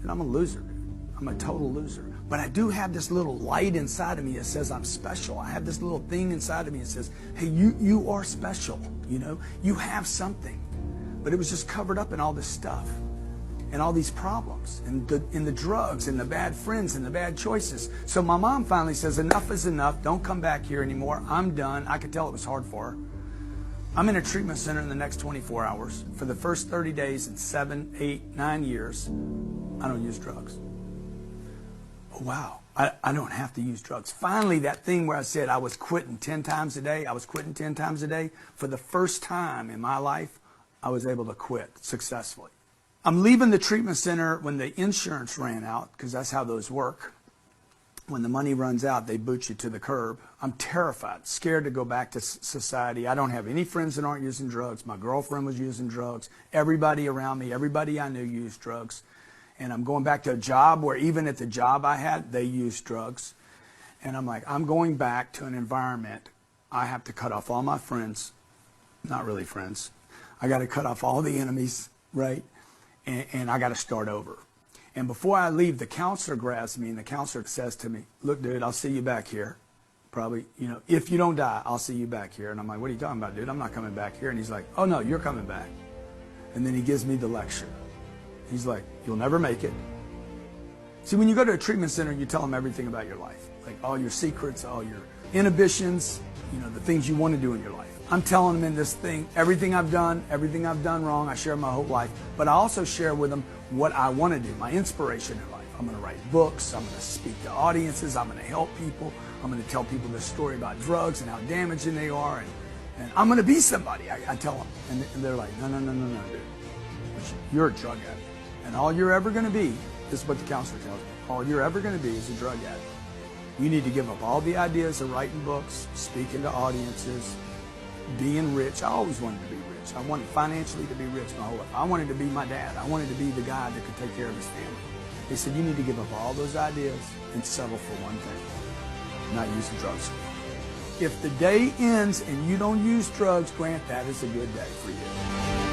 And I'm a loser, dude. I'm a total loser. But I do have this little light inside of me that says I'm special. I have this little thing inside of me that says, hey, you are special, you know? You have something. But it was just covered up in all this stuff and all these problems and the drugs and the bad friends and the bad choices. So my mom finally says, enough is enough. Don't come back here anymore. I'm done. I could tell it was hard for her. I'm in a treatment center in the next 24 hours. For the first 30 days in 7, 8, 9 years, I don't use drugs. Oh, wow. I don't have to use drugs. Finally, that thing where I said I was quitting 10 times a day, for the first time in my life, I was able to quit successfully. I'm leaving the treatment center when the insurance ran out, because that's how those work. When the money runs out, they boot you to the curb. I'm terrified, scared to go back to society. I don't have any friends that aren't using drugs. My girlfriend was using drugs. Everybody around me, everybody I knew used drugs. And I'm going back to a job where even at the job I had, they used drugs. And I'm like, I'm going back to an environment. I have to cut off all my friends. Not really friends. I got to cut off all the enemies, right? And I got to start over. And before I leave, the counselor grabs me, and the counselor says to me, look, dude, I'll see you back here. Probably, you know, if you don't die, I'll see you back here. And I'm like, what are you talking about, dude? I'm not coming back here. And he's like, oh, no, you're coming back. And then he gives me the lecture. He's like, you'll never make it. See, when you go to a treatment center, you tell them everything about your life, like all your secrets, all your inhibitions, you know, the things you want to do in your life. I'm telling them in this thing, everything I've done wrong. I share my whole life, but I also share with them what I want to do, my inspiration in life. I'm going to write books. I'm going to speak to audiences. I'm going to help people. I'm going to tell people this story about drugs and how damaging they are. And I'm going to be somebody, I tell them. And they're like, no, dude. You're a drug addict. And all you're ever going to be, this is what the counselor tells me, all you're ever going to be is a drug addict. You need to give up all the ideas of writing books, speaking to audiences, being rich. I always wanted to be rich. I wanted financially to be rich my whole life. I wanted to be my dad. I wanted to be the guy that could take care of his family. They said, you need to give up all those ideas and settle for one thing, not using drugs. If the day ends and you don't use drugs, Grant, that is a good day for you.